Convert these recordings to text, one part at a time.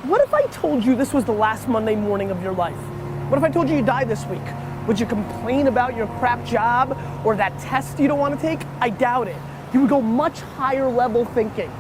What if I told you this was the last Monday morning of your life? What if I told you you die this week? Would you complain about your crap job or that test you don't want to take? I doubt it. You would go much higher level thinking.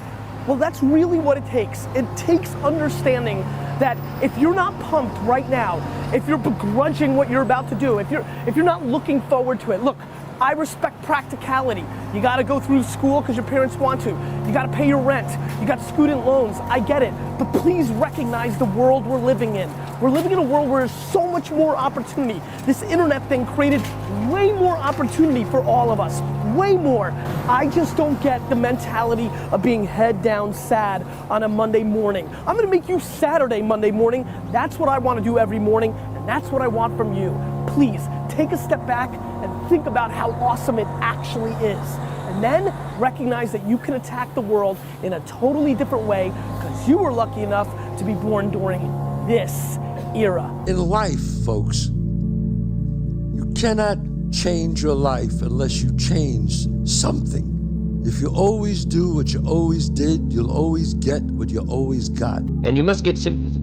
Well, that's really what it takes. It takes understanding that if you're not pumped right now, if you're begrudging what you're about to do, if you're not looking forward to it, look, I respect practicality. You gotta go through school because your parents want to. You gotta pay your rent. You got student loans. I get it. But please recognize the world we're living in. We're living in a world where there's so much more opportunity. This internet thing created way more opportunity for all of us. Way more. I just don't get the mentality of being head down sad on a Monday morning. I'm gonna make you Saturday Monday morning. That's what I wanna do every morning, and that's what I want from you. Please, take a step back and think about how awesome it actually is. And then recognize that you can attack the world in a totally different way because you were lucky enough to be born during this era. In life, folks, you cannot change your life unless you change something. If you always do what you always did, you'll always get what you always got. And you must get sympathy.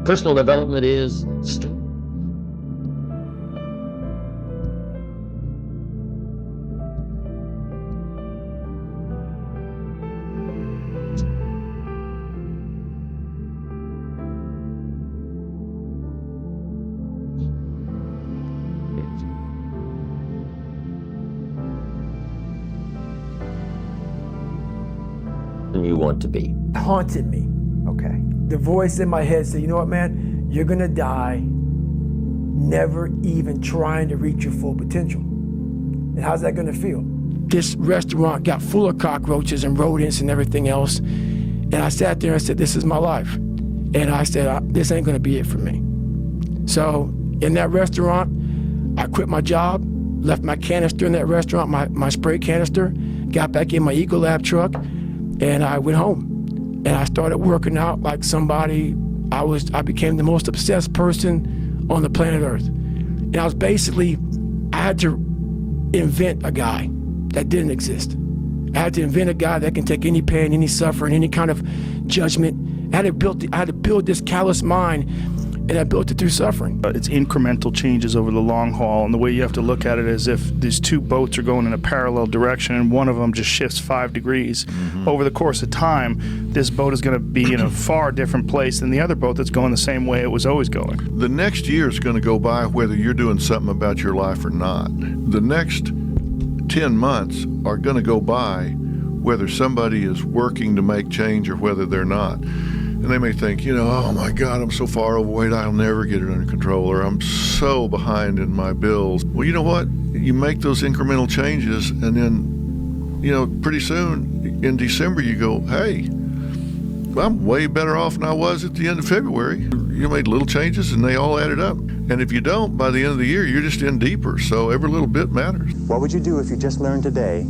Personal development is you want to be. Haunted me. Okay. The voice in my head said, you know what, man? You're gonna die never even trying to reach your full potential. And how's that gonna feel? This restaurant got full of cockroaches and rodents and everything else. And I sat there and said, this is my life. And I said, this ain't gonna be it for me. So in that restaurant, I quit my job, left my canister in that restaurant, my spray canister, got back in my Ecolab truck, and I went home. And I started working out like somebody, I became the most obsessed person on the planet Earth. And I was basically, I had to invent a guy that didn't exist. I had to invent a guy that can take any pain, any suffering, any kind of judgment. I had to build this callous mind, and I built it through suffering. It's incremental changes over the long haul, and the way you have to look at it is if these two boats are going in a parallel direction and one of them just shifts 5 degrees, over the course of time, this boat is going to be in a far different place than the other boat that's going the same way it was always going. The next year is going to go by whether you're doing something about your life or not. The next 10 months are going to go by whether somebody is working to make change or whether they're not. And they may think, you know, oh my God, I'm so far overweight, I'll never get it under control, or I'm so behind in my bills. Well, you know what? You make those incremental changes, and then, you know, pretty soon in December you go, hey, I'm way better off than I was at the end of February. You made little changes and they all added up. And if you don't, by the end of the year, you're just in deeper. So every little bit matters. What would you do if you just learned today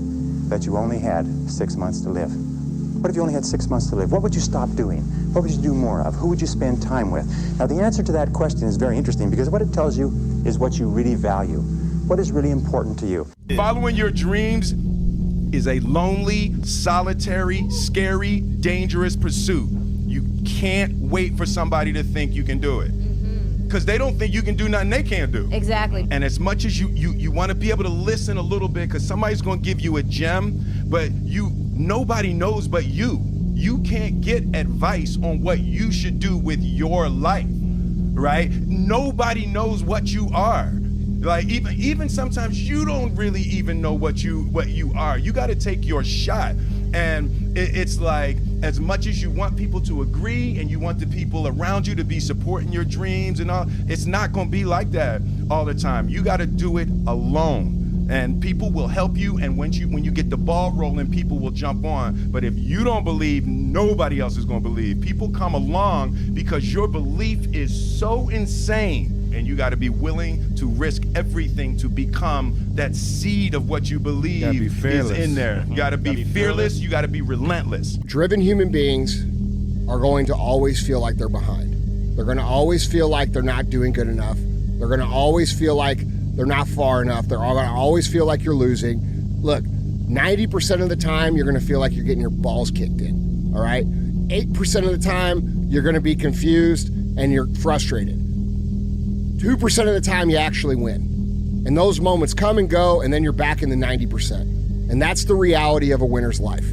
that you only had 6 months to live? What if you only had 6 months to live? What would you stop doing? What would you do more of? Who would you spend time with? Now, the answer to that question is very interesting because what it tells you is what you really value. What is really important to you? Following your dreams is a lonely, solitary, scary, dangerous pursuit. You can't wait for somebody to think you can do it. Because they don't think you can do nothing they can't do. Exactly. And as much as you want to be able to listen a little bit, because somebody's going to give you a gem, but nobody knows but you. You can't get advice on what you should do with your life, right? Nobody knows what you are. Like even sometimes you don't really even know what you are. You got to take your shot. And it's like, as much as you want people to agree and you want the people around you to be supporting your dreams and all, it's not going to be like that all the time. You got to do it alone. And people will help you, and when you get the ball rolling, people will jump on. But if you don't believe, nobody else is going to believe. People come along because your belief is so insane, and you got to be willing to risk everything to become that seed of what you believe is in there. You got to be fearless, you got to be relentless. Driven human beings are going to always feel like they're behind. They're going to always feel like they're not doing good enough. They're going to always feel like they're not far enough. They're going to always feel like you're losing. Look, 90% of the time, you're going to feel like you're getting your balls kicked in, all right? 8% of the time, you're going to be confused and you're frustrated. 2% of the time, you actually win. And those moments come and go, and then you're back in the 90%. And that's the reality of a winner's life.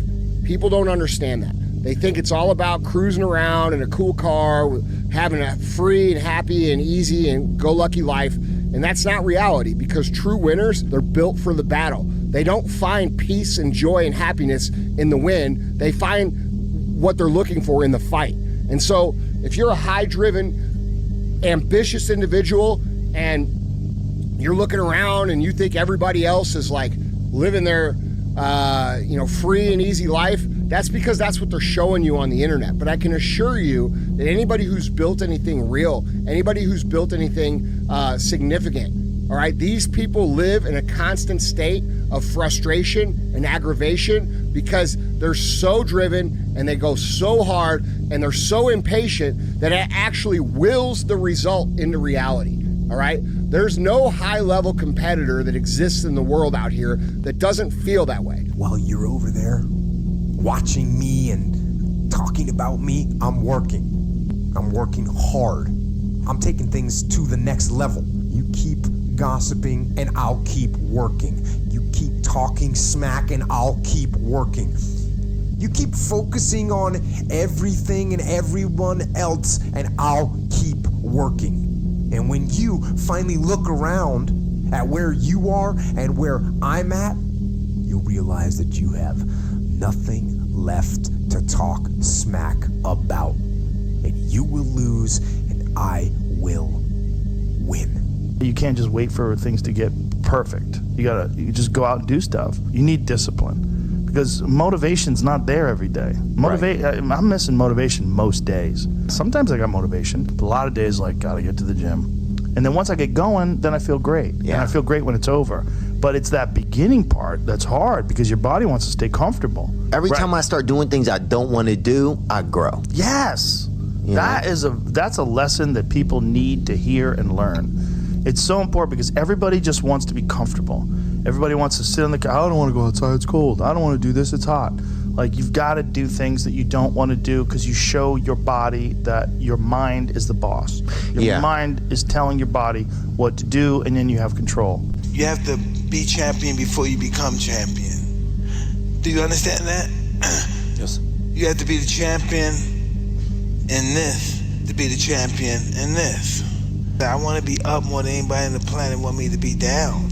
People don't understand that. They think it's all about cruising around in a cool car, having a free and happy and easy and go-lucky life. And that's not reality, because true winners, they're built for the battle. They don't find peace and joy and happiness in the win. They find what they're looking for in the fight. And so if you're a high-driven, ambitious individual and you're looking around and you think everybody else is like living their free and easy life, that's because that's what they're showing you on the internet. But I can assure you that anybody who's built anything real, anybody who's built anything significant, all right, these people live in a constant state of frustration and aggravation because they're so driven and they go so hard and they're so impatient that it actually wills the result into reality. All right, there's no high-level competitor that exists in the world out here that doesn't feel that way. While you're over there watching me and talking about me, I'm working. I'm working hard. I'm taking things to the next level. You keep gossiping and I'll keep working. You keep talking smack and I'll keep working. You keep focusing on everything and everyone else and I'll keep working. And when you finally look around at where you are and where I'm at, you'll realize that you have nothing left to talk smack about. And you will lose and I will win. You can't just wait for things to get perfect. You just go out and do stuff. You need discipline because motivation's not there every day. I'm missing motivation most days. Sometimes I got motivation, but a lot of days like gotta get to the gym. And then once I get going, then I feel great. Yeah. And I feel great when it's over. But it's that beginning part that's hard because your body wants to stay comfortable. Every time I start doing things I don't want to do, I grow. Yes. That's a lesson that people need to hear and learn. It's so important because everybody just wants to be comfortable. Everybody wants to sit on the couch. I don't want to go outside, it's cold. I don't want to do this, it's hot. Like, you've got to do things that you don't want to do because you show your body that your mind is the boss. Your mind is telling your body what to do, and then you have control. You have to be champion before you become champion. Do you understand that? Yes. You have to be the champion in this to be the champion in this. I want to be up more than anybody on the planet want me to be down.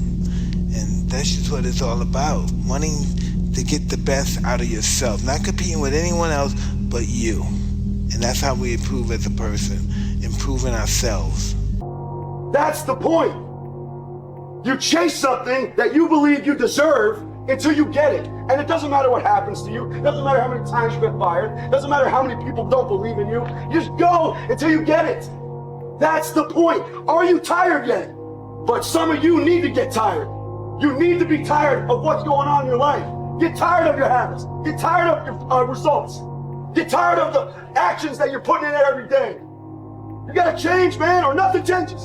And that's just what it's all about. Wanting to get the best out of yourself. Not competing with anyone else but you. And that's how we improve as a person. Improving ourselves. That's the point. You chase something that you believe you deserve until you get it. And it doesn't matter what happens to you. It doesn't matter how many times you get fired. It doesn't matter how many people don't believe in you. You just go until you get it. That's the point. Are you tired yet? But some of you need to get tired. You need to be tired of what's going on in your life. Get tired of your habits. Get tired of your results. Get tired of the actions that you're putting in every day. You gotta change, man, or nothing changes.